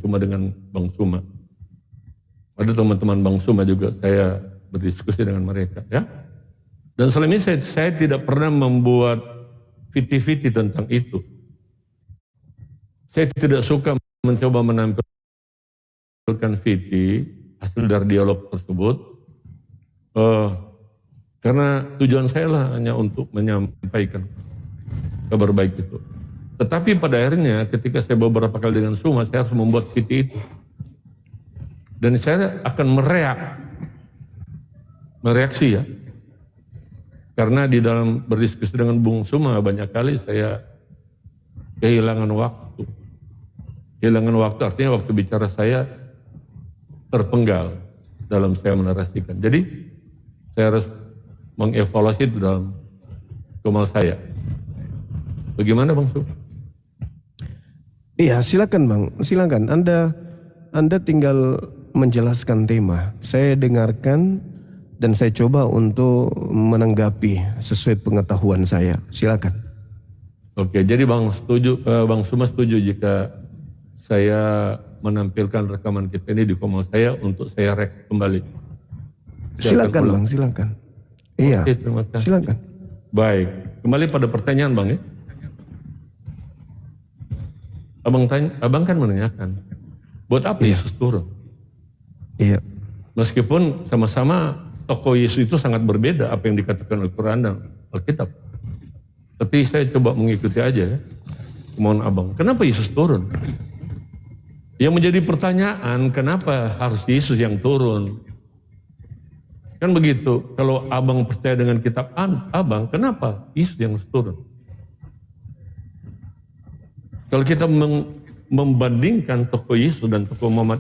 cuma dengan Bang Suma. Ada teman-teman Bang Suma juga saya berdiskusi dengan mereka, ya. Dan selama ini saya tidak pernah membuat fiti-fiti tentang itu. Saya tidak suka mencoba menampilkan fiti hasil dari dialog tersebut, karena tujuan saya lah hanya untuk menyampaikan kabar baik itu. Tetapi pada akhirnya ketika saya beberapa kali dengan Suma, saya harus membuat fiti itu. Dan saya akan mereaksi ya. Karena di dalam berdiskusi dengan Bung Suma banyak kali saya kehilangan waktu. Kehilangan waktu artinya waktu bicara saya terpenggal dalam saya menarasikan. Jadi saya harus mengevaluasi itu dalam komal saya. Bagaimana Bang Suma? Iya, silakan Bang. Silakan. Anda tinggal menjelaskan tema. Saya dengarkan dan saya coba untuk menanggapi sesuai pengetahuan saya. Silakan. Oke, jadi Bang Suma setuju jika saya menampilkan rekaman kita ini di komal saya untuk saya rek kembali. Silakan Bang, silakan. Iya. Oke, terima kasih. Silakan. Baik, kembali pada pertanyaan Bang ya. Abang kan menanyakan, buat apa Yesus turun? Iya. Meskipun sama-sama tokoh Yesus itu sangat berbeda apa yang dikatakan oleh Quran dan Alkitab. Tapi saya coba mengikuti aja ya. Mohon Abang, kenapa Yesus turun? Yang menjadi pertanyaan, kenapa harus Yesus yang turun? Kan begitu, kalau Abang percaya dengan kitab Abang, kenapa Yesus yang harus turun? Kalau kita membandingkan tokoh Yesus dan tokoh Muhammad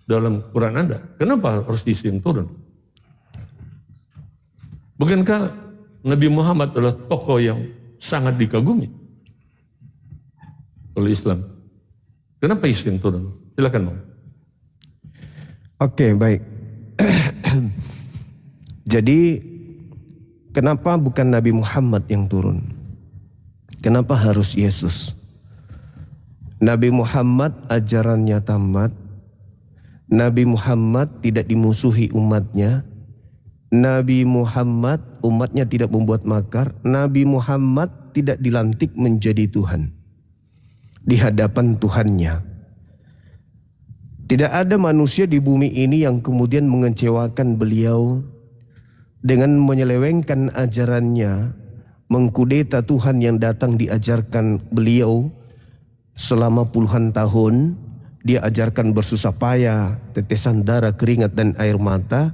dalam Quran Anda, kenapa harus Yesus yang turun? Bukankah Nabi Muhammad adalah tokoh yang sangat dikagumi oleh Islam? Kenapa Yesus yang turun? Silakan Bang. Oke, baik. Jadi kenapa bukan Nabi Muhammad yang turun? Kenapa harus Yesus? Nabi Muhammad ajarannya tamat. Nabi Muhammad tidak dimusuhi umatnya. Nabi Muhammad umatnya tidak membuat makar. Nabi Muhammad tidak dilantik menjadi Tuhan di hadapan Tuhannya. Tidak ada manusia di bumi ini yang kemudian mengecewakan beliau dengan menyelewengkan ajarannya, mengkudeta Tuhan yang datang diajarkan beliau selama puluhan tahun. Dia ajarkan bersusah payah, tetesan darah, keringat dan air mata,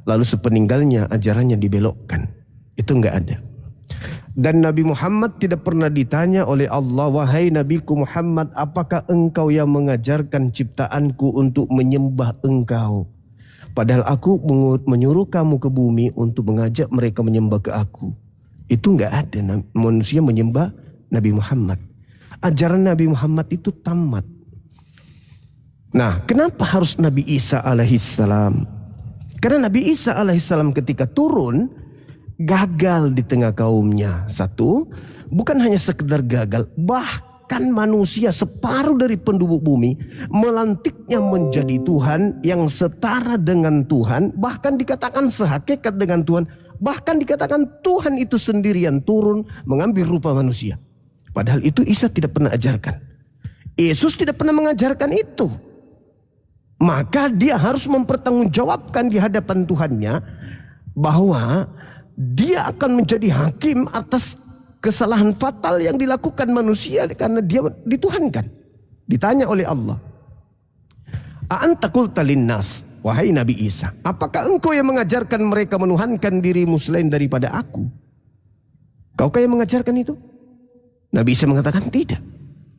lalu sepeninggalnya ajarannya dibelokkan. Itu enggak ada. Dan Nabi Muhammad tidak pernah ditanya oleh Allah, wahai Nabiku Muhammad, apakah engkau yang mengajarkan ciptaanku untuk menyembah engkau? Padahal aku menyuruh kamu ke bumi untuk mengajak mereka menyembah ke aku. Itu enggak ada manusia menyembah Nabi Muhammad. Ajaran Nabi Muhammad itu tamat. Nah, kenapa harus Nabi Isa alaihissalam? Karena Nabi Isa alaihissalam ketika turun gagal di tengah kaumnya. Satu, bukan hanya sekedar gagal, bahkan manusia separuh dari penduduk bumi melantiknya menjadi Tuhan yang setara dengan Tuhan, bahkan dikatakan sehakikat dengan Tuhan, bahkan dikatakan Tuhan itu sendirian turun mengambil rupa manusia. Padahal itu Isa tidak pernah ajarkan. Yesus tidak pernah mengajarkan itu. Maka dia harus mempertanggungjawabkan di hadapan Tuhannya bahwa dia akan menjadi hakim atas kesalahan fatal yang dilakukan manusia karena dia dituhankan. Ditanya oleh Allah, "A'anta qulta linnas," wahai Nabi Isa, apakah engkau yang mengajarkan mereka menuhankan dirimu selain daripada aku? Kaukah yang mengajarkan itu? Nabi Isa mengatakan, tidak.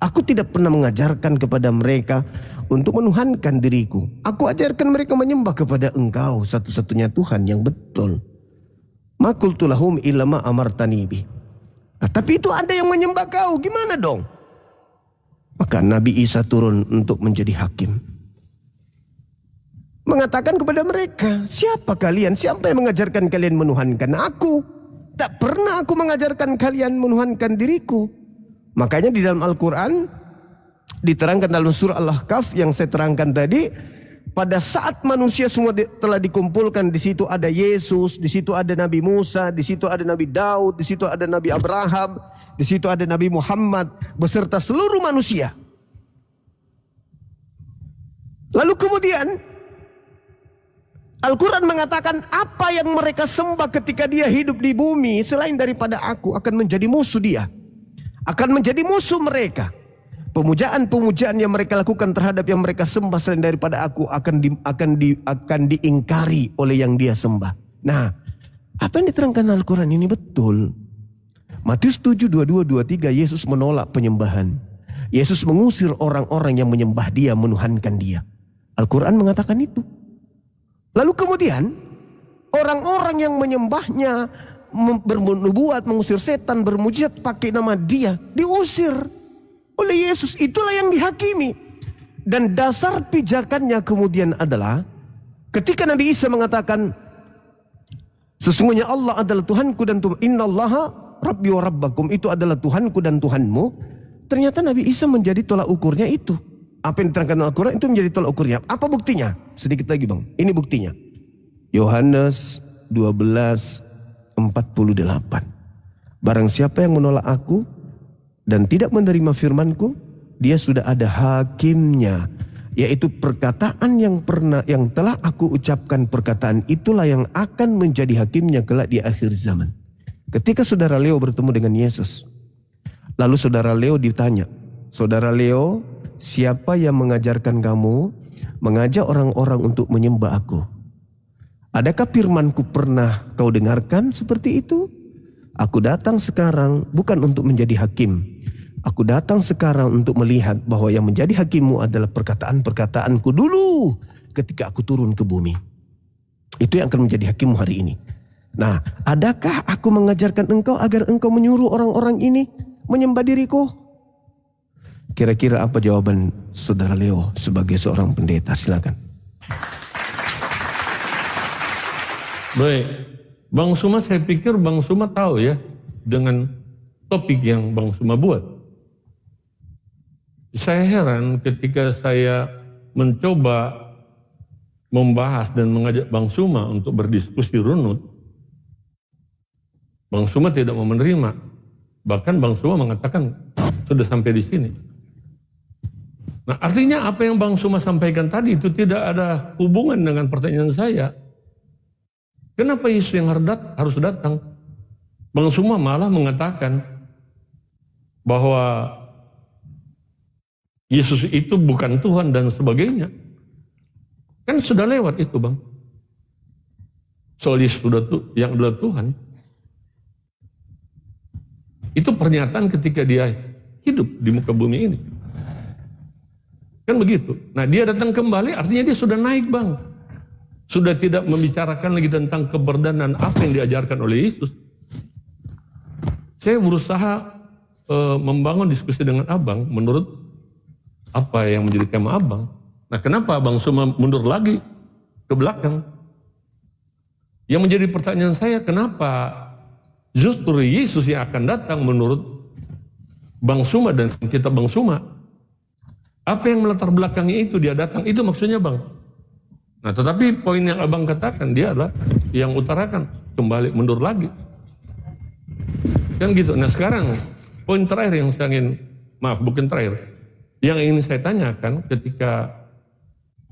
Aku tidak pernah mengajarkan kepada mereka untuk menuhankan diriku. Aku ajarkan mereka menyembah kepada engkau, satu-satunya Tuhan yang betul. Ma qultu lahum illa ma amartani bih. Nah, tapi itu ada yang menyembah kau, gimana dong? Maka Nabi Isa turun untuk menjadi hakim. Mengatakan kepada mereka, siapa kalian? Siapa yang mengajarkan kalian menuhankan aku? Tak pernah aku mengajarkan kalian menuhankan diriku. Makanya di dalam Al-Quran Diterangkan dalam surah Al-Ahqaf yang saya terangkan tadi, pada saat manusia semua telah dikumpulkan, di situ ada Yesus, di situ ada Nabi Musa, di situ ada Nabi Daud, di situ ada Nabi Abraham, di situ ada Nabi Muhammad beserta seluruh manusia. Lalu kemudian Al-Quran mengatakan apa yang mereka sembah ketika dia hidup di bumi selain daripada aku akan menjadi musuh dia. Akan menjadi musuh mereka. Pemujaan-pemujaan yang mereka lakukan terhadap yang mereka sembah selain daripada aku akan diingkari oleh yang dia sembah. Nah, apa yang diterangkan Al-Quran ini betul. Matius 7, 22, 23, Yesus menolak penyembahan. Yesus mengusir orang-orang yang menyembah dia, menuhankan dia. Al-Quran mengatakan itu. Lalu kemudian orang-orang yang menyembahnya, bernubuat, mengusir setan, bermujizat pakai nama dia, diusir oleh Yesus. Itulah yang dihakimi. Dan dasar pijakannya kemudian adalah ketika Nabi Isa mengatakan sesungguhnya Allah adalah Tuhanku dan Tuhan, innallaha rabbi wa rabbakum, itu adalah Tuhanku dan Tuhanmu. Ternyata Nabi Isa menjadi tolak ukurnya itu. Apa yang diterangkan Al-Quran itu menjadi tolak ukurnya. Apa buktinya? Sedikit lagi bang, ini buktinya. Yohanes 12:48. Barang siapa yang menolak aku dan tidak menerima firmanku, dia sudah ada hakimnya, yaitu perkataan yang telah aku ucapkan. Perkataan itulah yang akan menjadi hakimnya kelak di akhir zaman. Ketika saudara Leo bertemu dengan Yesus, lalu saudara Leo ditanya, saudara Leo, siapa yang mengajarkan kamu mengajak orang-orang untuk menyembah aku? Adakah firmanku pernah kau dengarkan seperti itu? Aku datang sekarang bukan untuk menjadi hakim. Aku datang sekarang untuk melihat bahwa yang menjadi hakimmu adalah perkataan-perkataanku dulu ketika aku turun ke bumi. Itu yang akan menjadi hakimmu hari ini. Nah, adakah aku mengajarkan engkau agar engkau menyuruh orang-orang ini menyembah diriku? Kira-kira apa jawaban saudara Leo sebagai seorang pendeta? Silakan. Baik, Bang Suma, saya pikir Bang Suma tahu ya dengan topik yang Bang Suma buat. Saya heran ketika saya mencoba membahas dan mengajak Bang Suma untuk berdiskusi runut, Bang Suma tidak mau menerima. Bahkan Bang Suma mengatakan sudah sampai di sini. Nah, artinya apa yang Bang Suma sampaikan tadi itu tidak ada hubungan dengan pertanyaan saya. Kenapa Yesus yang harus datang? Bang Suma malah mengatakan bahwa Yesus itu bukan Tuhan dan sebagainya. Kan sudah lewat itu, Bang. Soal Yesus yang adalah Tuhan. Itu pernyataan ketika dia hidup di muka bumi ini. Kan begitu. Nah, dia datang kembali artinya dia sudah naik, Bang. Sudah tidak membicarakan lagi tentang keberdanan apa yang diajarkan oleh Yesus. Saya berusaha membangun diskusi dengan Abang menurut apa yang menjadi tema Abang. Nah, kenapa Abang Suma mundur lagi ke belakang? Yang menjadi pertanyaan saya, kenapa justru Yesus yang akan datang menurut Bang Suma dan kita Bang Suma? Apa yang melatar belakangnya itu dia datang, itu maksudnya Bang. Nah, tetapi poin yang Abang katakan dia adalah yang utarakan kembali mundur lagi. Kan gitu. Nah, sekarang poin terakhir yang saya ingin, bukan terakhir, yang ingin saya tanyakan ketika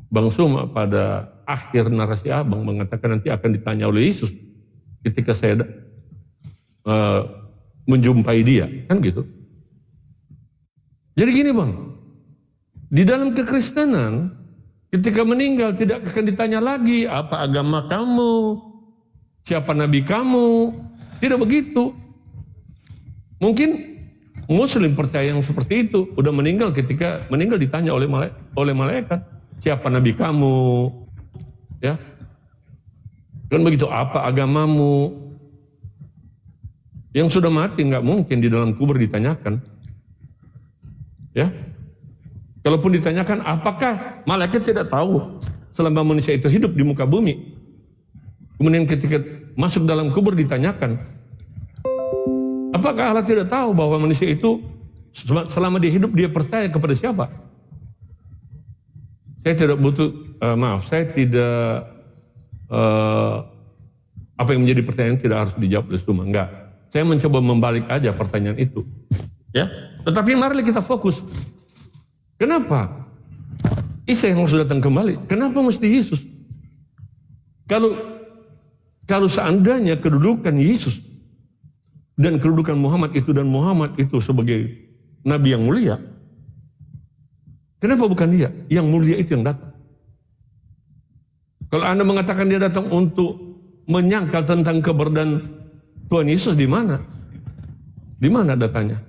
Bang Suma pada akhir narasi Abang mengatakan nanti akan ditanya oleh Yesus ketika saya menjumpai dia, kan gitu. Jadi gini Bang, di dalam kekristenan ketika meninggal tidak akan ditanya lagi apa agama kamu, siapa nabi kamu, tidak begitu. Mungkin Muslim percaya yang seperti itu, udah meninggal, ketika meninggal ditanya oleh malaikat, siapa nabi kamu, ya, kan begitu, apa agamamu. Yang sudah mati nggak mungkin di dalam kubur ditanyakan, ya. Kalaupun ditanyakan, apakah malaikat tidak tahu selama manusia itu hidup di muka bumi? Kemudian ketika masuk dalam kubur ditanyakan, apakah Allah tidak tahu bahwa manusia itu selama dia hidup dia percaya kepada siapa? Saya tidak butuh, saya tidak, apa yang menjadi pertanyaan tidak harus dijawab oleh semua, enggak. Saya mencoba membalik aja pertanyaan itu. Ya, tetapi mari kita fokus. Kenapa Isa yang harus datang kembali? Kenapa mesti Yesus? Kalau seandainya kedudukan Yesus dan kedudukan Muhammad itu sebagai Nabi yang mulia, kenapa bukan dia? Yang mulia itu yang datang. Kalau Anda mengatakan dia datang untuk menyangkal tentang keberadaan Tuhan Yesus, di mana? Di mana datanya?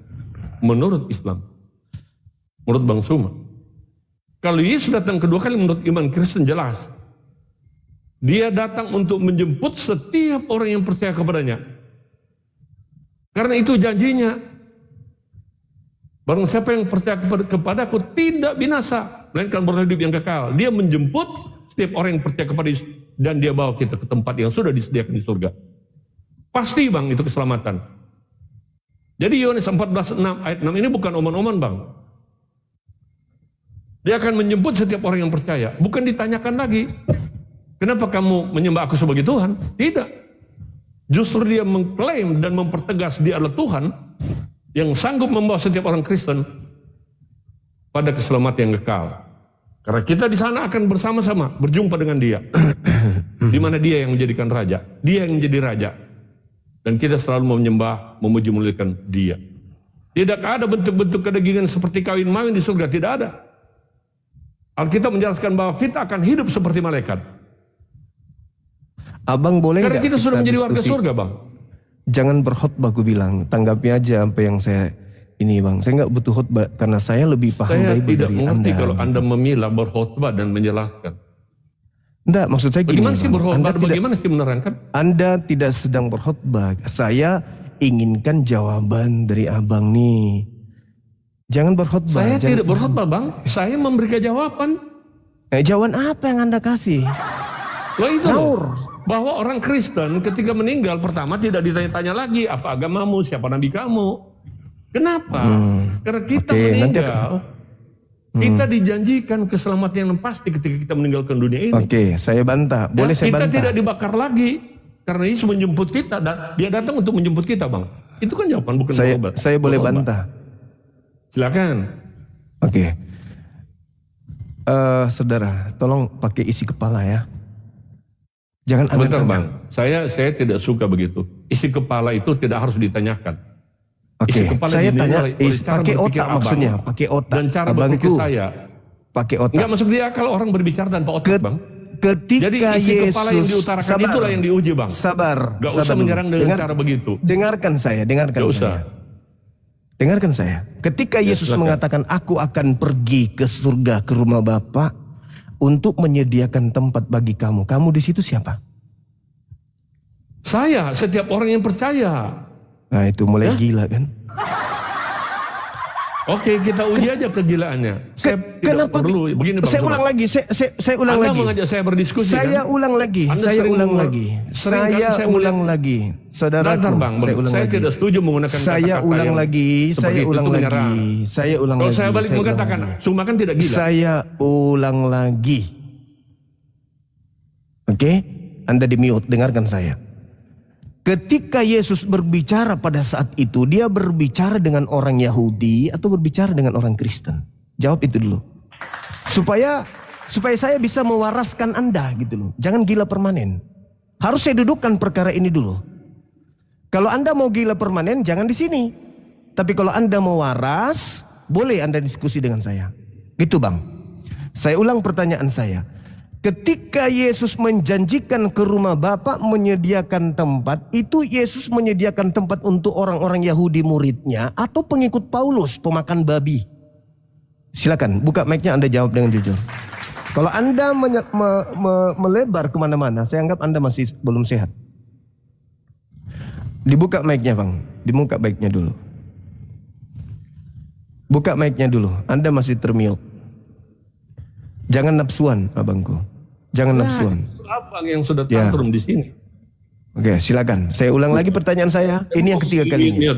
Menurut Islam, menurut Bang Suma. Kalau Yesus datang kedua kali menurut iman Kristen jelas. Dia datang untuk menjemput setiap orang yang percaya kepadanya. Karena itu janjinya. Barang siapa yang percaya kepadaku tidak binasa, melainkan beroleh hidup yang kekal. Dia menjemput setiap orang yang percaya kepada Yesus dan dia bawa kita ke tempat yang sudah disediakan di surga. Pasti bang, itu keselamatan. Jadi Yohanes 14:6 ayat 6 ini bukan omongan bang. Dia akan menjemput setiap orang yang percaya. Bukan ditanyakan lagi, kenapa kamu menyembah aku sebagai Tuhan? Tidak. Justru dia mengklaim dan mempertegas dia adalah Tuhan yang sanggup membawa setiap orang Kristen pada keselamatan yang kekal. Karena kita di sana akan bersama-sama berjumpa dengan dia. Di mana dia yang menjadikan raja. Dia yang menjadi raja. Dan kita selalu menyembah, memuji, memuliakan dia. Tidak ada bentuk-bentuk kedagingan seperti kawin mawin di surga. Tidak ada. Alkitab menjelaskan bahwa kita akan hidup seperti malaikat. Abang boleh karena kita sudah menjadi warga diskusi? surga bang. Jangan berkhotbah, aku bilang. Tanggapi aja apa yang saya ini bang. Saya nggak butuh khotbah karena saya lebih paham Bible dari Anda. Saya tidak mengerti kalau Anda memilah berkhotbah dan menjelaskan. Enggak, maksud saya gini. Bagaimana sih berkhotbah? Bagaimana sih menerangkan? Anda tidak sedang berkhotbah. Saya inginkan jawaban dari abang nih. Jangan berkhotbah. Saya tidak berkhotbah bang. Saya memberikan jawaban. Jawaban apa yang Anda kasih? Loh itu loh. Bahwa orang Kristen ketika meninggal pertama tidak ditanya-tanya lagi apa agamamu, siapa nabi kamu. Kenapa? Karena kita meninggal, kita dijanjikan keselamatan yang pasti ketika kita meninggalkan dunia ini. Oke, saya bantah. Boleh saya bantah? Kita tidak dibakar lagi karena Yesus menjemput kita dan dia datang untuk menjemput kita bang. Itu kan jawaban, bukan jawaban. Saya boleh bantah. Silakan. Oke. Saudara, tolong pakai isi kepala ya. Jangan bentar bang, saya tidak suka begitu. Isi kepala itu tidak harus ditanyakan. Oke, saya tanya pakai otak maksudnya, pakai otak. Dan cara berpikir saya pakai otak. Enggak masuk dia kalau orang berbicara tanpa otak bang. Ketika jadi isi kepala yang diutarakan itulah yang diuji bang. Sabar. Gak usah menyerang dengan cara begitu. Dengarkan saya, dengarkan saya. Dengarkan saya. Ketika Yesus mengatakan, aku akan pergi ke surga, ke rumah Bapa untuk menyediakan tempat bagi kamu. Kamu di situ siapa? Saya, setiap orang yang percaya. Nah itu mulai gila kan? Oke, kita uji aja kegilaannya. Saya tidak perlu begini bang. Saya ulang lagi, saya ulang lagi. Anda mengajak saya berdiskusi. Saya ulang lagi, saya ulang lagi. Saya ulang lagi. Saudaraku, saya ulang lagi. Saya tidak setuju menggunakan kata-kata saya ulang lagi, saya ulang lagi. Saya ulang lagi. Kalau saya balik mengatakan, Suma kan tidak gila. Saya ulang lagi. Oke? Anda di mute, dengarkan saya. Ketika Yesus berbicara pada saat itu, dia berbicara dengan orang Yahudi atau berbicara dengan orang Kristen? Jawab itu dulu. Supaya saya bisa mewaraskan Anda gitu loh. Jangan gila permanen. Harus saya dudukkan perkara ini dulu. Kalau Anda mau gila permanen, jangan di sini. Tapi kalau Anda mau waras, boleh Anda diskusi dengan saya. Gitu bang. Saya ulang pertanyaan saya. Ketika Yesus menjanjikan ke rumah Bapa menyediakan tempat, itu Yesus menyediakan tempat untuk orang-orang Yahudi muridnya atau pengikut Paulus, pemakan babi? Silakan, buka mic-nya, Anda jawab dengan jujur. Kalau Anda melebar kemana-mana, saya anggap Anda masih belum sehat. Dibuka mic-nya bang, dibuka mic-nya dulu. Buka mic-nya dulu, Anda masih termute. Jangan nafsuan abangku. Jangan nafsuan. Abang yang sudah tantrum di sini. Oke, silakan. Saya ulang lagi pertanyaan saya. Ini yang ketiga kalinya.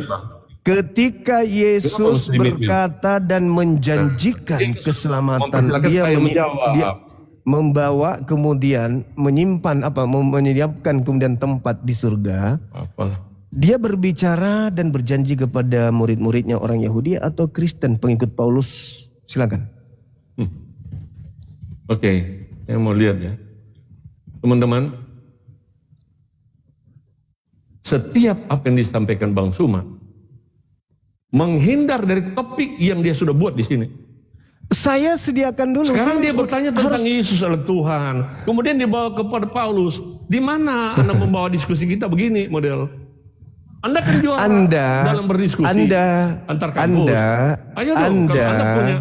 Ketika Yesus berkata dan menjanjikan keselamatan, dia membawa kemudian menyiapkan kemudian tempat di surga. Dia berbicara dan berjanji kepada murid-muridnya orang Yahudi atau Kristen pengikut Paulus. Silakan. Oke, saya mau lihat ya. Teman-teman, setiap apa yang disampaikan Bang Suma menghindar dari topik yang dia sudah buat di sini. Saya sediakan dulu. Sekarang dia bertanya tentang Yesus adalah Tuhan. Kemudian dibawa kepada Paulus. Di mana Anda membawa diskusi kita begini model? Anda kan juara dalam berdiskusi antar kampus. Ayo dong, kalau Anda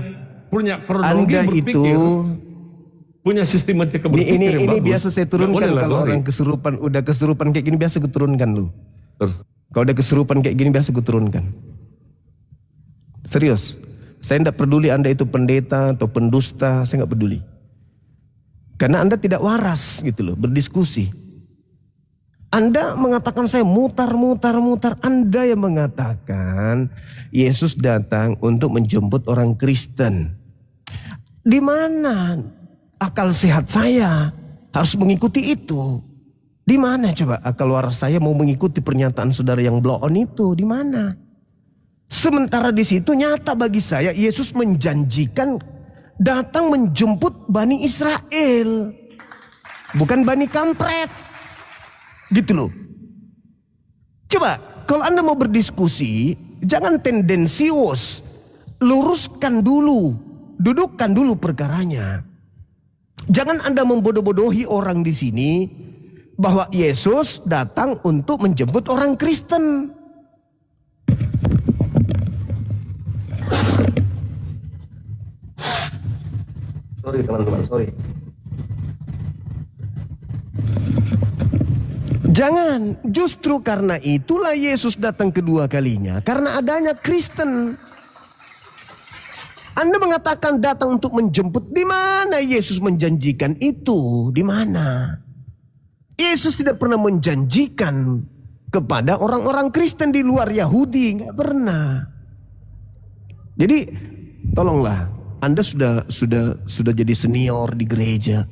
punya kronologi berpikir, punya sistematika berpikir yang ini bagus. Biasa saya turunkan kalau orang udah kesurupan kayak gini biasa kuturunkan lu. Kalau udah kesurupan kayak gini biasa kuturunkan. Serius. Saya tidak peduli Anda itu pendeta atau pendusta, saya nggak peduli. Karena Anda tidak waras gitu loh, berdiskusi. Anda mengatakan saya mutar. Anda yang mengatakan Yesus datang untuk menjemput orang Kristen. Di mana akal sehat saya harus mengikuti itu? Di mana coba akal waras saya mau mengikuti pernyataan saudara yang blow on itu? Di mana? Sementara di situ nyata bagi saya Yesus menjanjikan datang menjemput Bani Israel. Bukan Bani Kampret. Gitu loh. Coba kalau Anda mau berdiskusi jangan tendensius. Luruskan dulu. Dudukkan dulu perkaranya. Jangan Anda membodoh-bodohi orang di sini bahwa Yesus datang untuk menjemput orang Kristen. Sorry teman-teman, sorry. Jangan, justru karena itulah Yesus datang kedua kalinya. Karena adanya Kristen. Anda mengatakan datang untuk menjemput. Di mana Yesus menjanjikan itu? Di mana? Yesus tidak pernah menjanjikan kepada orang-orang Kristen di luar Yahudi. Nggak pernah. Jadi tolonglah. Anda sudah jadi senior di gereja.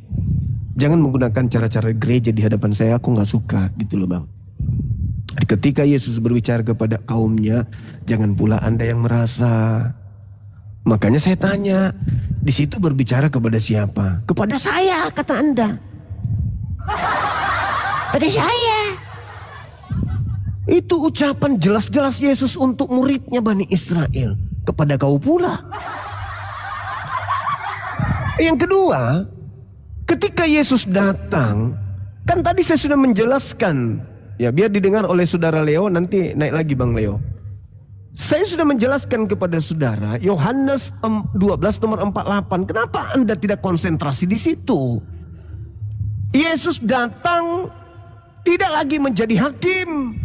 Jangan menggunakan cara-cara gereja di hadapan saya. Aku nggak suka gitu loh bang. Ketika Yesus berbicara kepada kaumnya, jangan pula Anda yang merasa. Makanya saya tanya, di situ berbicara kepada siapa? Kepada saya, kata Anda. Pada saya. Itu ucapan jelas-jelas Yesus untuk muridnya Bani Israel. Kepada kau pula. Yang kedua, ketika Yesus datang, kan tadi saya sudah menjelaskan, ya biar didengar oleh saudara Leo, nanti naik lagi Bang Leo. Saya sudah menjelaskan kepada saudara, Yohanes 12 nomor 48, kenapa Anda tidak konsentrasi di situ? Yesus datang tidak lagi menjadi hakim.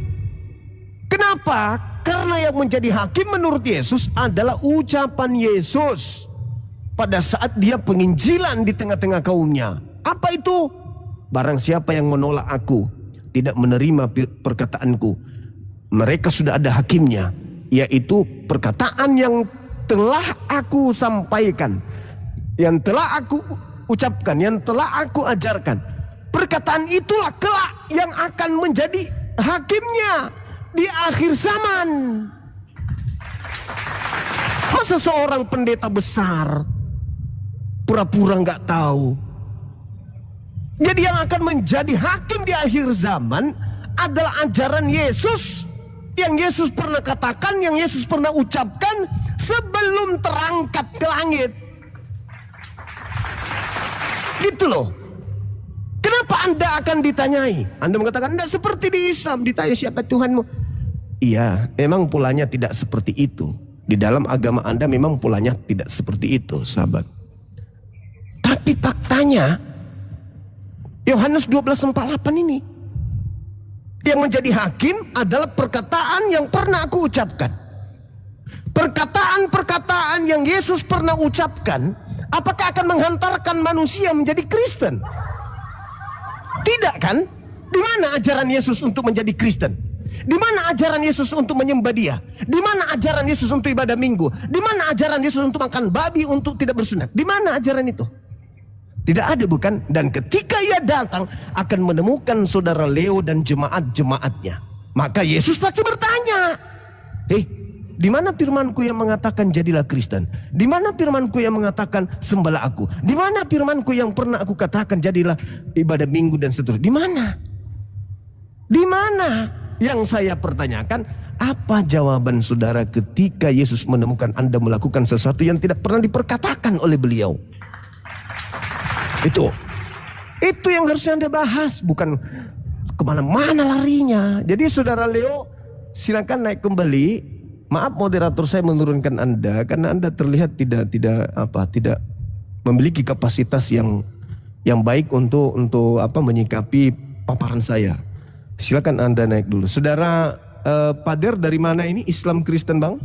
Kenapa? Karena yang menjadi hakim menurut Yesus adalah ucapan Yesus. Pada saat dia penginjilan di tengah-tengah kaumnya. Apa itu? Barang siapa yang menolak aku, tidak menerima perkataanku. Mereka sudah ada hakimnya. Yaitu perkataan yang telah aku sampaikan. Yang telah aku ucapkan. Yang telah aku ajarkan. Perkataan itulah kelak yang akan menjadi hakimnya di akhir zaman. Masa seorang pendeta besar pura-pura nggak tahu. Jadi yang akan menjadi hakim di akhir zaman adalah ajaran Yesus. Yang Yesus pernah katakan, yang Yesus pernah ucapkan sebelum terangkat ke langit. Gitu loh. Kenapa Anda akan ditanyai? Anda mengatakan, Anda seperti di Islam, ditanya siapa Tuhanmu. Iya, memang polanya tidak seperti itu. Di dalam agama Anda memang polanya tidak seperti itu, sahabat. Tapi faktanya Yohanes 12:48 ini yang menjadi hakim adalah perkataan yang pernah aku ucapkan. Perkataan-perkataan yang Yesus pernah ucapkan, apakah akan menghantarkan manusia menjadi Kristen? Tidak kan? Di mana ajaran Yesus untuk menjadi Kristen? Di mana ajaran Yesus untuk menyembah Dia? Di mana ajaran Yesus untuk ibadah minggu? Di mana ajaran Yesus untuk makan babi, untuk tidak bersunat? Di mana ajaran itu? Tidak ada, bukan? Dan ketika Ia datang akan menemukan saudara Leo dan jemaat-jemaatnya. Maka Yesus pasti bertanya, di mana firmanku yang mengatakan jadilah Kristen? Di mana firmanku yang mengatakan sembahlah aku? Di mana firmanku yang pernah aku katakan jadilah ibadah minggu dan seterusnya? Di mana? Di mana? Yang saya pertanyakan, apa jawaban saudara ketika Yesus menemukan Anda melakukan sesuatu yang tidak pernah diperkatakan oleh beliau? Itu yang harusnya Anda bahas, bukan kemana-mana larinya. Jadi saudara Leo, silakan naik kembali. Maaf moderator, saya menurunkan Anda karena Anda terlihat tidak memiliki kapasitas yang baik untuk menyikapi paparan saya. Silakan Anda naik dulu. Saudara Pader dari mana ini? Islam Kristen, Bang?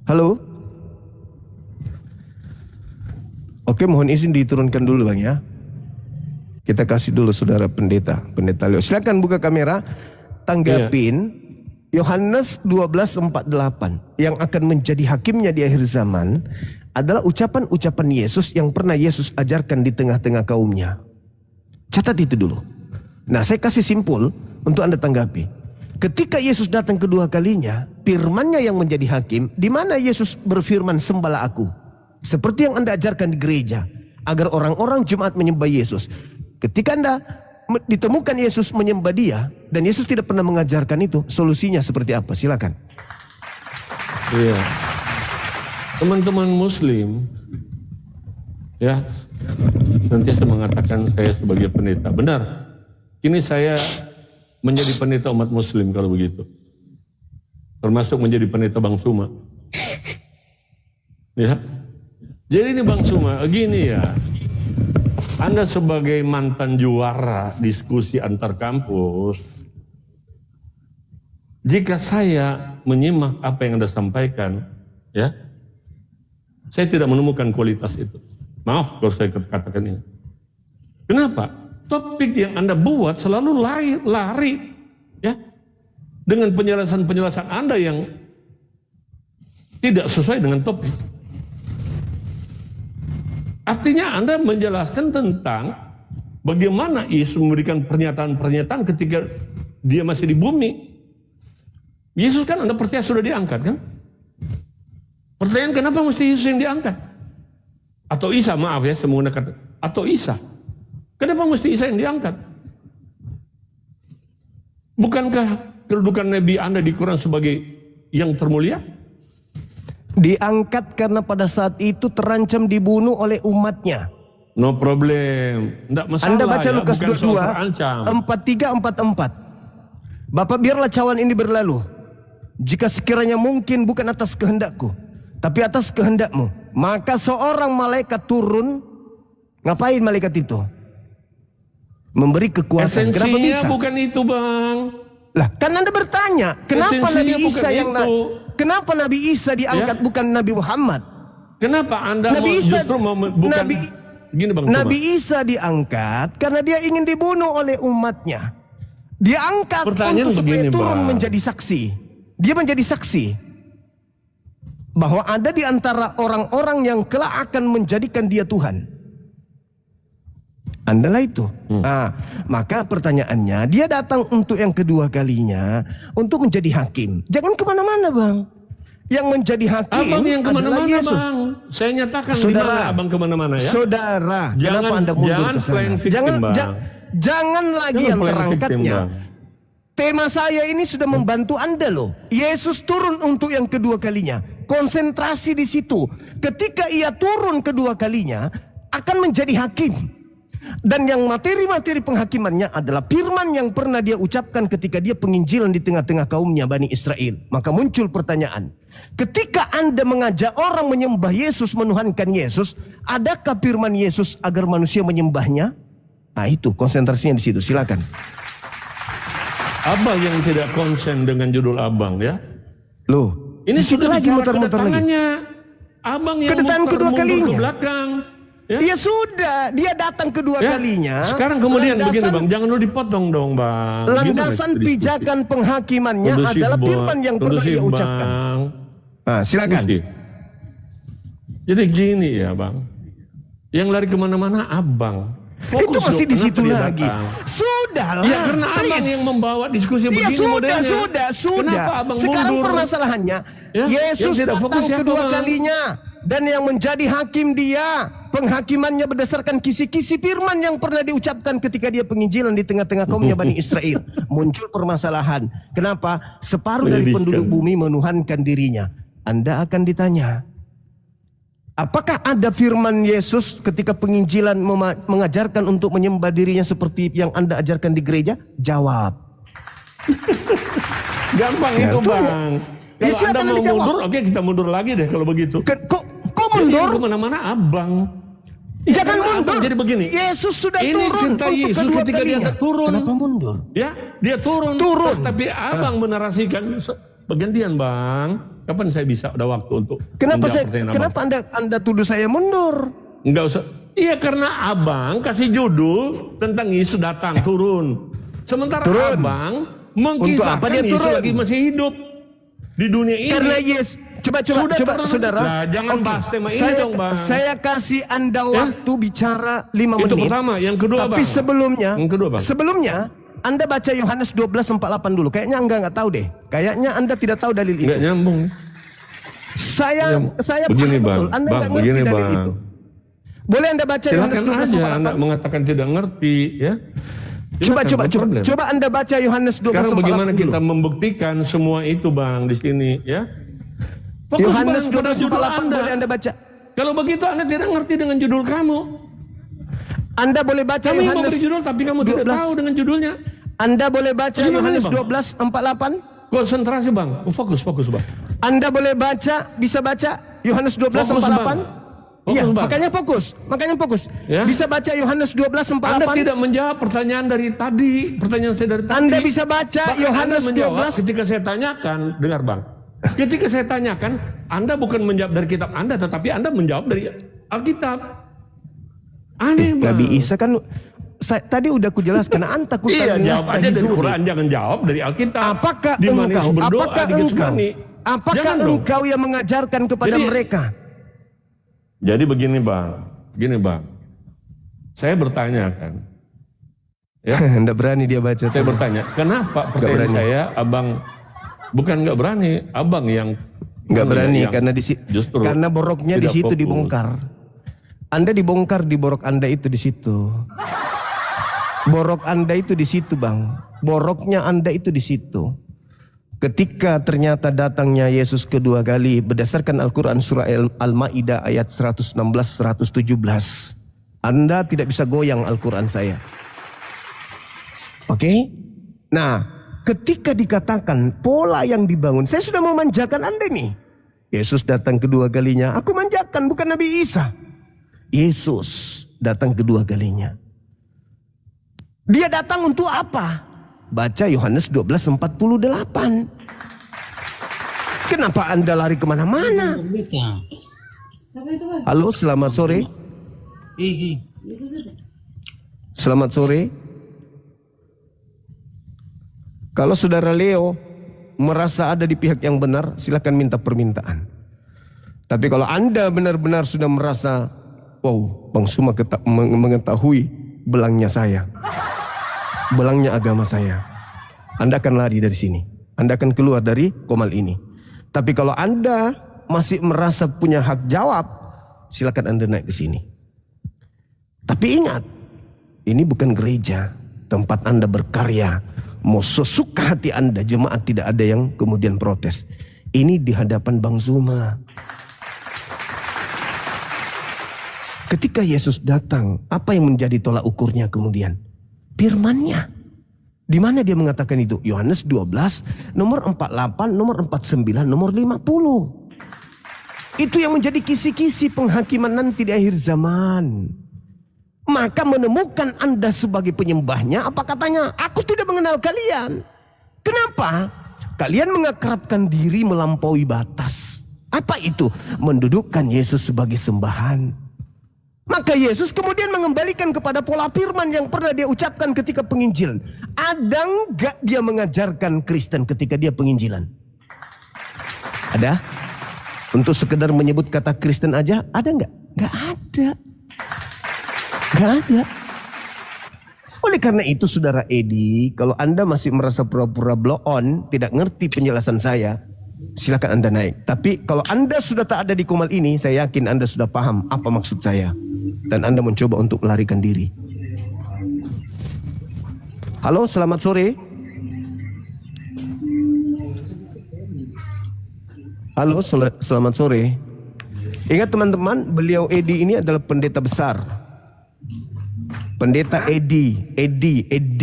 Halo? Oke, mohon izin diturunkan dulu, Bang, ya. Kita kasih dulu saudara pendeta Leo. Silakan buka kamera, tanggapin Yohanes 12:48 yang akan menjadi hakimnya di akhir zaman adalah ucapan-ucapan Yesus yang pernah Yesus ajarkan di tengah-tengah kaumnya. Catat itu dulu. Nah, saya kasih simpul untuk Anda tanggapi. Ketika Yesus datang kedua kalinya, firman-Nya yang menjadi hakim, di mana Yesus berfirman sembahlah aku. Seperti yang Anda ajarkan di gereja, agar orang-orang jemaat menyembah Yesus. Ketika Anda ditemukan Yesus menyembah Dia dan Yesus tidak pernah mengajarkan itu, solusinya seperti apa? Silakan. Iya. Teman-teman Muslim, ya, senantiasa mengatakan saya sebagai pendeta. Benar. Kini saya menjadi pendeta umat Muslim kalau begitu. Termasuk menjadi pendeta Bang Suma. Ya. Jadi ini Bang Suma, gini ya. Anda sebagai mantan juara diskusi antar kampus, jika saya menyimak apa yang Anda sampaikan, ya, saya tidak menemukan kualitas itu. Maaf kalau saya katakan ini. Kenapa? Topik yang Anda buat selalu lari, ya, dengan penjelasan-penjelasan Anda yang tidak sesuai dengan topik. Artinya Anda menjelaskan tentang bagaimana Yesus memberikan pernyataan-pernyataan ketika Dia masih di bumi. Yesus kan Anda percaya sudah diangkat, kan? Pertanyaan, kenapa mesti Yesus yang diangkat? Atau Isa, maaf ya saya menggunakan, atau Isa. Kenapa mesti Isa yang diangkat? Bukankah kedudukan Nabi Anda di Quran sebagai yang termulia? Diangkat karena pada saat itu terancam dibunuh oleh umatnya. No problem, tidak masalah. Anda baca ya, Lukas 22, 43-44. Bapak, biarlah cawan ini berlalu. Jika sekiranya mungkin bukan atas kehendakku, tapi atas kehendakmu. Maka seorang malaikat turun. Ngapain malaikat itu? Memberi kekuatan. Kenapa bisa? Bukan itu, Bang. Lah, kan Anda bertanya, kenapa Nabi Isa kenapa Nabi Isa diangkat, ya, bukan Nabi Muhammad? Kenapa Anda justru bukan gini, Bang? Nabi Isa diangkat karena dia ingin dibunuh oleh umatnya. Dia angkat untuk supaya turun menjadi saksi. Dia menjadi saksi bahwa ada di antara orang-orang yang kelak akan menjadikan dia Tuhan. Andalah itu. Nah, maka pertanyaannya, dia datang untuk yang kedua kalinya untuk menjadi hakim. Jangan kemana-mana, Bang. Yang menjadi hakim Abang yang adalah Yesus. Bang. Saya nyatakan saudara, Abang kemana-mana ya. Saudara, kenapa Anda mundur ke sana? Jangan lagi yang terangkatnya. Tema saya ini sudah membantu Anda loh. Yesus turun untuk yang kedua kalinya. Konsentrasi di situ. Ketika Ia turun kedua kalinya, akan menjadi hakim. Dan yang materi-materi penghakimannya adalah firman yang pernah dia ucapkan ketika dia penginjilan di tengah-tengah kaumnya Bani Israel. Maka muncul pertanyaan, ketika Anda mengajak orang menyembah Yesus, menuhankan Yesus, adakah firman Yesus agar manusia menyembahnya? Nah, itu konsentrasinya di situ. Silakan. Abang yang tidak konsen dengan judul Abang, ya. Loh, ini sudah lagi muter-muter lagi. Abang yang kedatangan kedua muter kalinya ke belakang. Ya? Ya sudah, dia datang kedua Ya? kalinya. Sekarang kemudian begini Bang, jangan lu dipotong dong Bang. Landasan pijakan penghakimannya adalah firman yang pernah ia ucapkan. Bang. Nah, silakan. Kondusif. Jadi gini ya Bang, yang lari kemana-mana abang. Itu masih di situ lagi. Datang? Sudahlah. Ya karena abang yang membawa diskusi begini modelnya. Sudah. Kenapa abang Sekarang mundur? permasalahannya, Ya, Yesus yang tidak fokus datang siapa, kedua Bang? kalinya. Dan yang menjadi hakim dia, penghakimannya berdasarkan kisi-kisi firman yang pernah diucapkan ketika dia penginjilan di tengah-tengah kaumnya Bani Israel. Muncul permasalahan. Kenapa? Separuh dari penduduk bumi menuhankan dirinya. Anda akan ditanya, apakah ada firman Yesus ketika penginjilan mengajarkan untuk menyembah dirinya seperti yang Anda ajarkan di gereja? Jawab. Gampang Ya, itu itu Bang. ya, Kalau Anda mau dijawab. mundur, oke kita mundur lagi deh kalau begitu. Kok Jadi mundur? kemana-mana abang. Jangan karena mundur. abang jadi begini. Yesus sudah Ini turun cerita untuk Yesus kedua ketika dia kalinya. turun. Kenapa mundur? Ya, dia turun. Tapi abang menarasikan bergantian Bang. Kapan saya bisa ada waktu untuk menjawab pertanyaan abang? Kenapa Anda tuduh saya mundur? Enggak usah. Iya karena abang kasih judul tentang Yesus datang turun. Sementara Turun. abang Untuk apa mengkisahkan dia Yesus turun? lagi masih hidup di dunia ini. Karena Yesus coba turun. saudara. Nah, jangan bahas tema ini dong Bang. Saya kasih Anda waktu bicara 5 menit. Itu pertama, yang kedua Tapi Bang. sebelumnya Anda baca Yohanes 12:48 dulu. Kayaknya enggak tahu deh. Kayaknya Anda tidak tahu dalil itu. Enggak nyambung. Saya Begini paham Bang, betul. Anda Bang, enggak ngerti begini dalil Bang. itu. Boleh Anda baca Yohanes Silakan aja 12:48? Anda mengatakan tidak ngerti ya. Coba Anda baca Yohanes 12:48 Sekarang bagaimana dulu. kita membuktikan semua itu Bang di sini ya? Fokus Yohanes Bang pada judul 12:48 boleh Anda baca. Kalau begitu Anda tidak ngerti dengan judul kamu. Anda boleh baca Kami Yohanes memberi judul tapi kamu tidak 12. tahu dengan judulnya. Anda boleh baca Bagaimana, Yohanes Bang? 12:48. Konsentrasi Bang, fokus Bang. Anda boleh bisa baca Yohanes 12:48. Iya, makanya fokus. Ya. Bisa baca Yohanes Anda 12:48. tidak menjawab pertanyaan saya dari tadi. Anda bisa baca Bahkan Yohanes Anda menjawab 12. ketika saya tanyakan, dengar Bang. Ketika saya tanyakan, Anda bukan menjawab dari kitab Anda, tetapi Anda menjawab dari Alkitab. Aneh Bang. Nabi Isa kan tadi udah aku jelaskan anta Iya, jawab aja dari Quran, jangan jawab dari Alkitab. Apakah Di mana Yesus berdoa di Getsemani. Jangan dong. engkau yang mengajarkan kepada mereka? Jadi begini Bang. Saya bertanya kan. Ya, Anda berani dia baca. saya bertanya, kenapa pertanyaan berani. saya Abang bukan nggak berani, Abang yang Nggak berani yang karena justru karena boroknya di tidak situ fokus. dibongkar. Anda dibongkar di borok Anda itu di situ. Borok Anda itu di situ, Bang. Boroknya Anda itu di situ. Ketika ternyata datangnya Yesus kedua kali berdasarkan Al-Quran surah Al-Ma'idah ayat 116-117. Anda tidak bisa goyang Al-Quran saya. Oke? Nah, ketika dikatakan pola yang dibangun, saya sudah memanjakan Anda nih. Yesus datang kedua kalinya, aku manjakan bukan Nabi Isa. Yesus datang kedua kalinya. Dia datang untuk apa? Baca Yohanes 12:48. Kenapa Anda lari kemana-mana? Halo, selamat sore. Selamat sore. Kalau saudara Leo merasa ada di pihak yang benar, silakan minta permintaan. Tapi kalau Anda benar-benar sudah merasa, wow, Bang Suma mengetahui belangnya saya, belangnya agama saya, Anda akan lari dari sini. Anda akan keluar dari komal ini. Tapi kalau Anda masih merasa punya hak jawab, silakan Anda naik ke sini. Tapi ingat, ini bukan gereja, tempat Anda berkarya. Mau sesuka hati Anda, jemaat tidak ada yang kemudian protes. Ini di hadapan Bang Zuma. Ketika Yesus datang, apa yang menjadi tolak ukurnya kemudian? Firman-Nya. Di mana dia mengatakan itu? Yohanes 12, nomor 48, nomor 49, nomor 50. Itu yang menjadi kisi-kisi penghakiman nanti di akhir zaman. Maka menemukan Anda sebagai penyembahnya, apa katanya? Aku tidak mengenal kalian. Kenapa? Kalian mengakrabkan diri melampaui batas. Apa itu? Mendudukkan Yesus sebagai sembahan. Maka Yesus kemudian mengembalikan kepada pola firman yang pernah dia ucapkan ketika penginjilan. Ada enggak dia mengajarkan Kristen ketika dia penginjilan? Ada? Untuk sekedar menyebut kata Kristen aja, ada enggak? Enggak ada. Enggak ada. Oleh karena itu saudara Edi, kalau Anda masih merasa pura-pura blow on, tidak ngerti penjelasan saya, silakan Anda naik. Tapi kalau Anda sudah tak ada di Kumal ini, saya yakin Anda sudah paham apa maksud saya. Dan Anda mencoba untuk melarikan diri. Halo, selamat sore. Halo, selamat sore. Ingat teman-teman, beliau Edi ini adalah pendeta besar. Pendeta Edi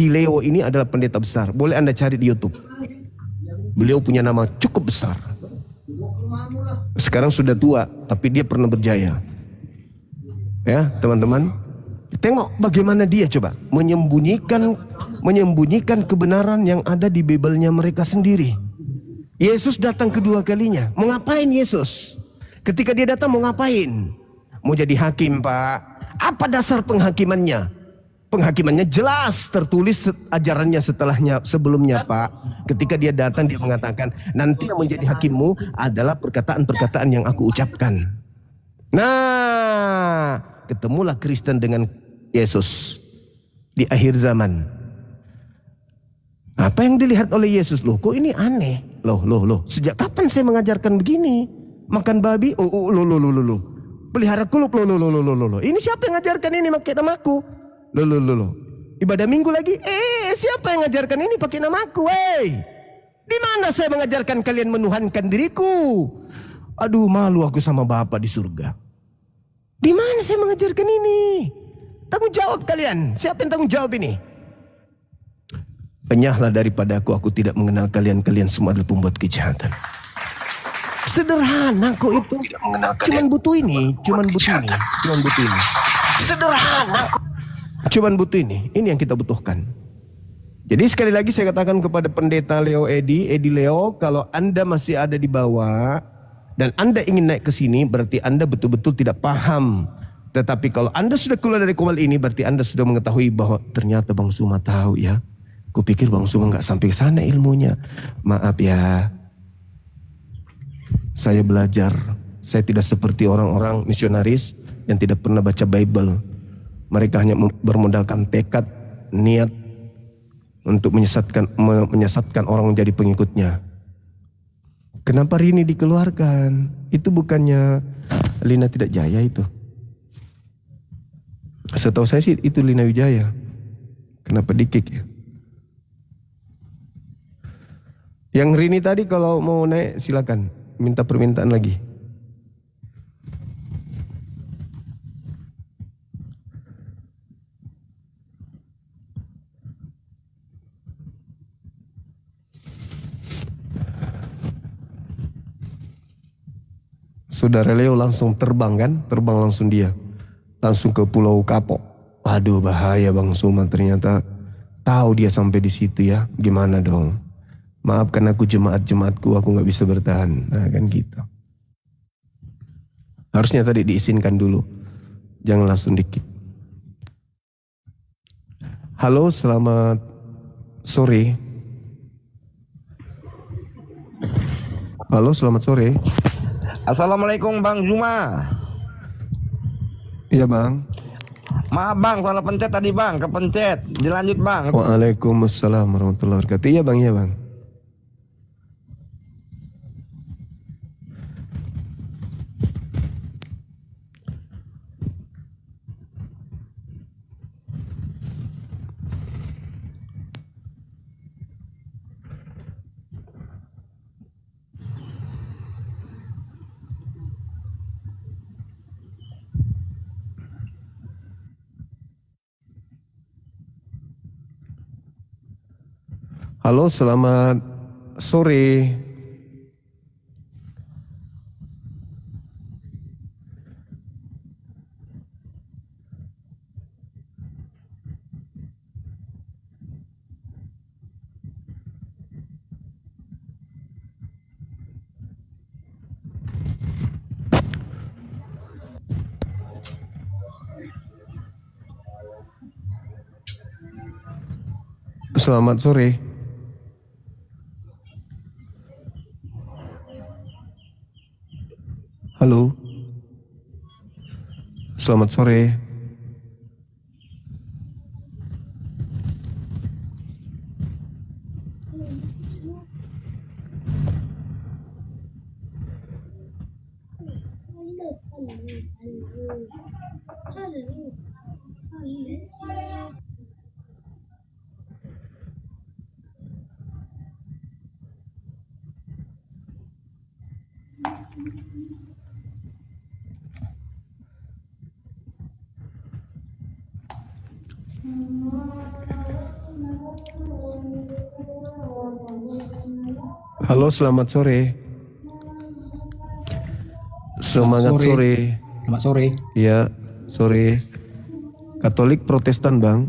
Leo ini adalah pendeta besar. Boleh Anda cari di YouTube. Beliau punya nama cukup besar. Sekarang sudah tua, tapi dia pernah berjaya. Ya, teman-teman. Tengok bagaimana dia coba menyembunyikan kebenaran yang ada di Bible-nya mereka sendiri. Yesus datang kedua kalinya. Mau ngapain Yesus? Ketika dia datang mau ngapain? Mau jadi hakim, Pak. Apa dasar penghakimannya? Penghakimannya jelas tertulis ajarannya sebelumnya, Pak. Ketika dia datang dia mengatakan, nanti yang menjadi hakimmu adalah perkataan-perkataan yang aku ucapkan. Nah, ketemulah Kristen dengan Yesus di akhir zaman. Apa yang dilihat oleh Yesus? Loh, kok ini aneh? Loh. Sejak kapan saya mengajarkan begini? Makan babi? Loh. Pelihara kuluk? Loh. Ini siapa yang ngajarkan ini pakai namaku? Loh. Ibadah minggu lagi? Siapa yang ngajarkan ini pakai namaku? Di mana saya mengajarkan kalian menuhankan diriku? Aduh, malu aku sama Bapa di surga. Di mana saya mengajarkan ini? Tanggung jawab kalian. Siapa yang tanggung jawab ini? Penyahlah daripada aku tidak mengenal kalian. Kalian semua adalah pembuat kejahatan. Sederhana kok itu. Cuman butuh ini. Sederhana kok. Cuman butuh ini yang kita butuhkan. Jadi sekali lagi saya katakan kepada pendeta Leo Edi Leo, kalau Anda masih ada di bawah dan Anda ingin naik ke sini, berarti Anda betul-betul tidak paham. Tetapi kalau Anda sudah keluar dari Kumal ini, berarti Anda sudah mengetahui bahwa ternyata Bang Suma tahu ya. Kupikir Bang Suma nggak sampai ke sana ilmunya. Maaf ya. Saya belajar. Saya tidak seperti orang-orang misionaris yang tidak pernah baca Bible. Mereka hanya bermodalkan tekad, niat untuk menyesatkan orang menjadi pengikutnya. Kenapa Rini dikeluarkan? Itu bukannya Lina Tidak Jaya itu. Setahu saya sih itu Lina Wijaya. Kenapa di-kick ya? Yang Rini tadi kalau mau naik silakan, minta permintaan lagi. Saudara Leo langsung terbang kan? Terbang langsung dia. Langsung ke Pulau Kapok. Aduh bahaya Bang Suma, ternyata tahu dia sampai di situ ya. Gimana dong? Maafkan aku jemaat-jemaatku, aku gak bisa bertahan. Nah kan gitu. Harusnya tadi diizinkan dulu. Jangan langsung di-kick. Halo, selamat sore. Halo, selamat sore. Assalamualaikum Bang Zuma. Iya Bang. Maaf Bang, salah pencet tadi Bang, kepencet. Dilanjut Bang. Waalaikumsalam warahmatullahi wabarakatuh. Iya Bang, iya Bang. Halo, selamat sore. Selamat sore. Halo. Selamat sore. Halo, selamat sore. Semangat sore. Selamat sore. Ya, sore. Katolik Protestan, Bang.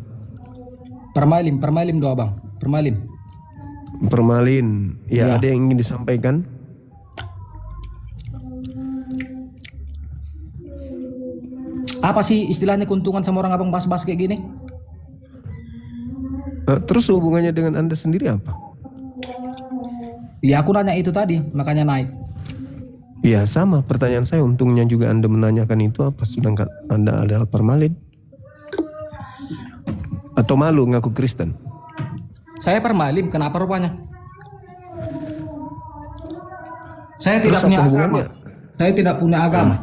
Permalim doa bang. Permalin. Ya, Ya. ada yang ingin disampaikan? Apa sih istilahnya keuntungan sama orang abang bahas-bahas kayak gini? Terus hubungannya dengan Anda sendiri apa? Ya aku nanya itu tadi, makanya naik. Ya sama, pertanyaan saya untungnya juga Anda menanyakan itu apa, sedangkan Anda adalah permalin. Atau malu ngaku Kristen? Saya permalim, kenapa rupanya? Saya Terus tidak punya apa agama. hubungannya? Saya tidak punya agama.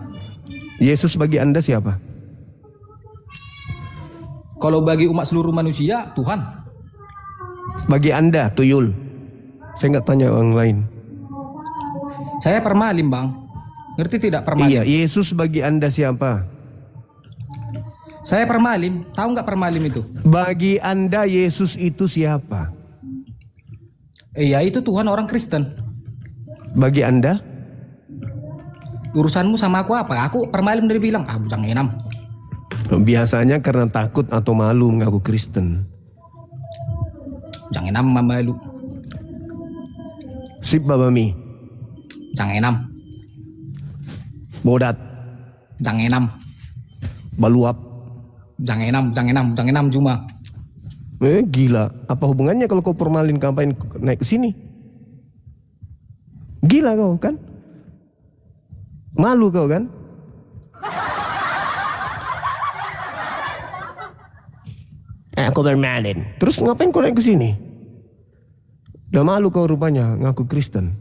Yesus bagi Anda siapa? Kalau bagi umat seluruh manusia, Tuhan. Bagi Anda, tuyul. Saya nggak tanya orang lain. Saya permalim bang. Ngerti tidak permalim? Iya, Yesus bagi Anda siapa? Saya permalim. Tahu nggak permalim itu? Bagi Anda Yesus itu siapa? Iya itu Tuhan orang Kristen. Bagi Anda? Urusanmu sama aku apa? Aku permalim dari bilang, bujang enam. Biasanya karena takut atau malu ngaku Kristen. Bujang enam malu. Sip babami. Bujang enam. Bodat. Bujang enam. Baluap. Bujang enam cuma. Gila. Apa hubungannya kalau kau permalin kampain naik ke sini? Gila kau kan? Malu kau kan? Aku bermalin. Terus ngapain kau naik ke sini? Udah malu kau rupanya ngaku Kristen.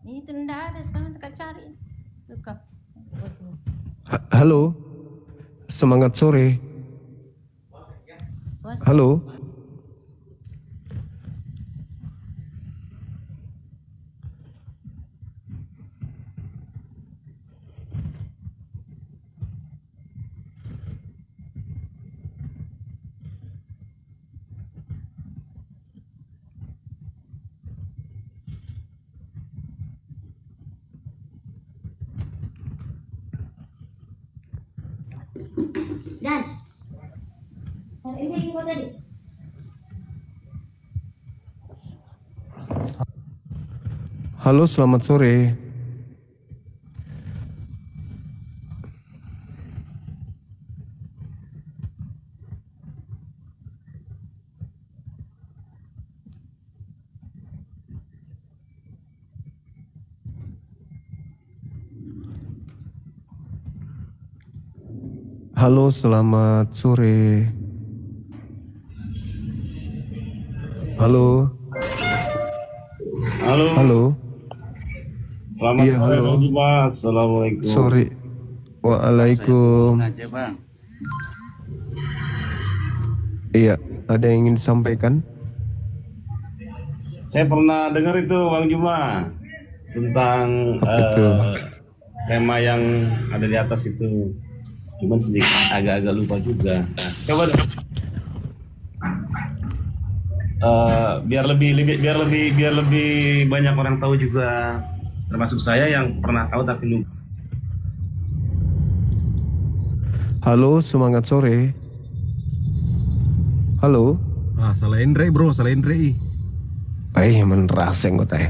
Itu ndak ada, sekarang kita cari. Buka. Halo. Semangat sore. Halo. Dan ini kau tadi. Halo, selamat sore. Halo, selamat sore. Halo. Halo. Halo. Selamat Iya, sore halo. Bang Mas. Assalamualaikum. Sore. Waalaikum. Iya, ada yang ingin disampaikan? Saya pernah dengar itu Bang Juma tentang Apa itu? tema yang ada di atas itu. Cuman sedikit agak-agak lupa juga. Coba deh. Biar lebih banyak orang tahu juga, termasuk saya yang pernah tahu tapi lupa. Halo, semangat sore. Halo. Salah Andre bro, salah Andre. Menraseng kota ya.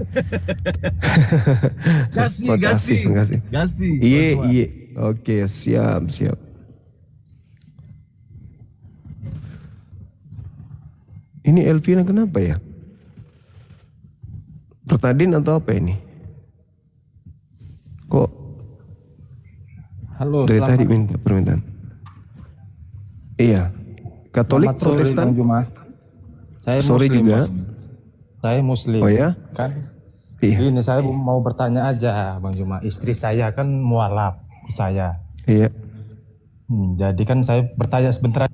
Makasih. Kasih. Iya. Oke, siap. Ini Elvina kenapa ya? Pertadin atau apa ini? Kok Halo, dari selamat, tadi minta permintaan? Iya. Katolik, selamat sore, Protestan. Bang Juma. Saya Sore Muslim, juga. Bang. Saya Muslim. Oh ya? Kan? Iya. Ini saya mau bertanya aja, Bang Juma. Istri saya kan mualaf saya. Iya. Jadi kan saya bertanya sebentar.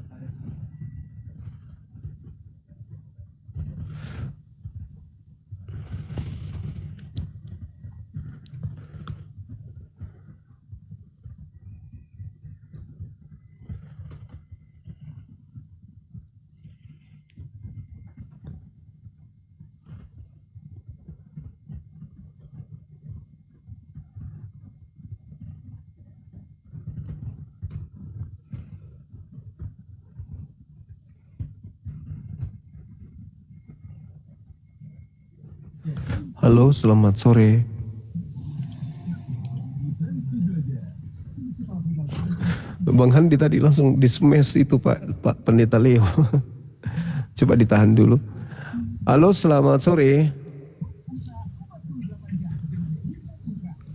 Halo, selamat sore. Bang Handi tadi langsung di smash itu Pak Pendeta Leo. Coba ditahan dulu. Halo, selamat sore.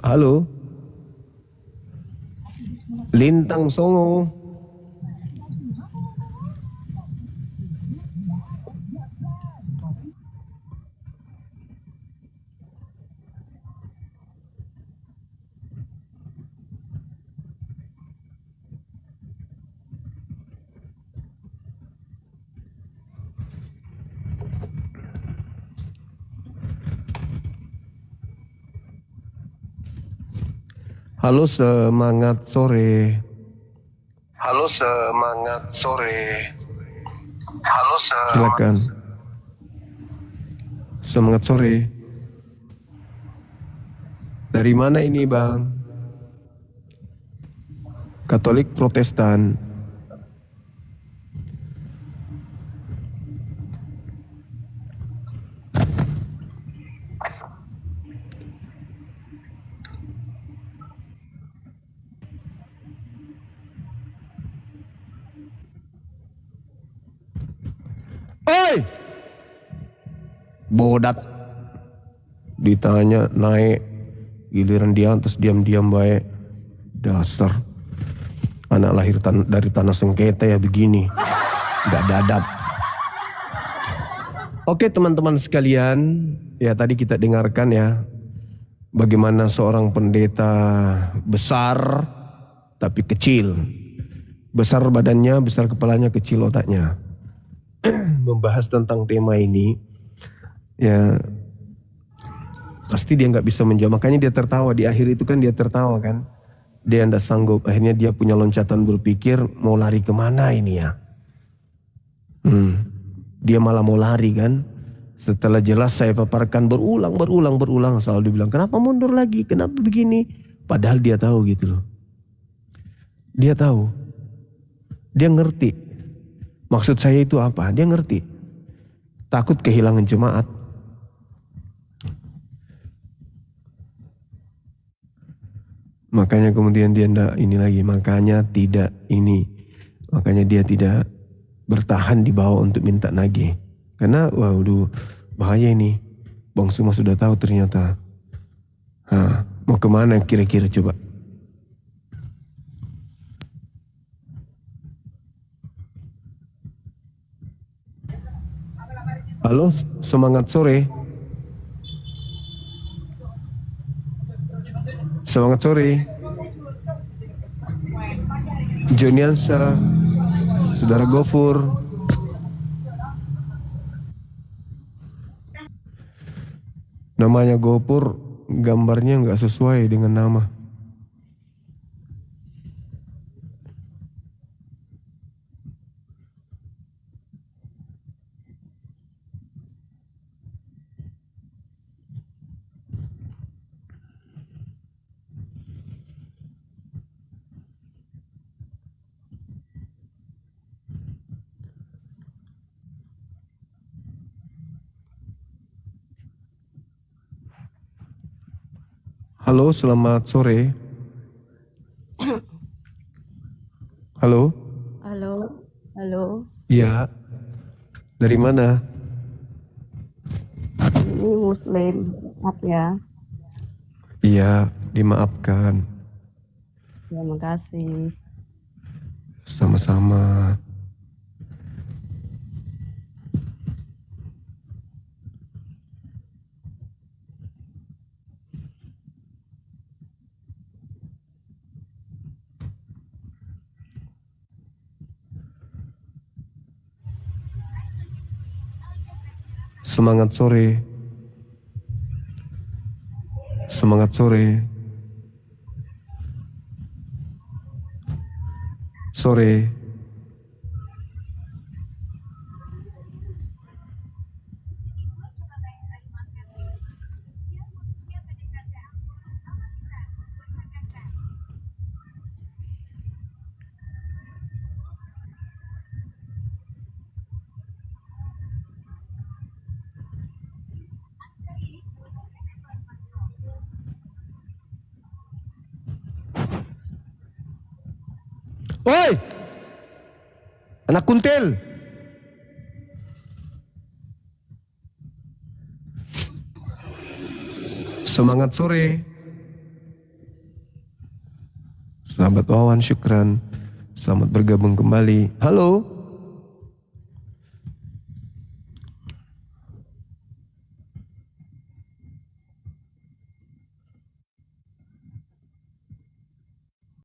Halo. Lintang Songo. Halo, semangat sore. Halo, semangat sore. Halo, silakan. Semangat sore. Dari mana ini, Bang? Katolik, Protestan. Oi! Bodat. Ditanya naik, giliran dia terus diam-diam baik. Dasar anak lahir dari tanah sengketa ya begini. Gak dadap. Oke teman-teman sekalian, ya tadi kita dengarkan ya bagaimana seorang pendeta besar tapi kecil. Besar badannya, besar kepalanya, kecil otaknya. Membahas tentang tema ini, ya pasti dia nggak bisa menjawab. Makanya dia tertawa di akhir itu kan dia tertawa kan. Dia nggak sanggup. Akhirnya dia punya loncatan berpikir mau lari kemana ini ya. Dia malah mau lari kan. Setelah jelas saya paparkan berulang selalu dibilang kenapa mundur lagi, kenapa begini. Padahal dia tahu gitu loh. Dia tahu. Dia ngerti. Maksud saya itu apa? Dia ngerti. Takut kehilangan jemaat. Makanya kemudian dia tidak ini lagi. Makanya dia tidak bertahan di bawah untuk minta nagih. Karena waduh bahaya ini. Bang semua sudah tahu ternyata. Mau kemana kira-kira coba? Halo, semangat sore. Semangat sore. Joniansa, Saudara Gofur. Namanya Gofur, gambarnya nggak sesuai dengan nama. Halo, selamat sore. Halo? Halo, halo. Iya. Dari mana? Ini Muslim, maaf ya. Iya, dimaafkan. Terima kasih. Sama-sama. Semangat sore. Semangat sore. Sore. Woi! Anak kuntil! Semangat sore. Sahabat Wawan, syukran. Selamat bergabung kembali. Halo?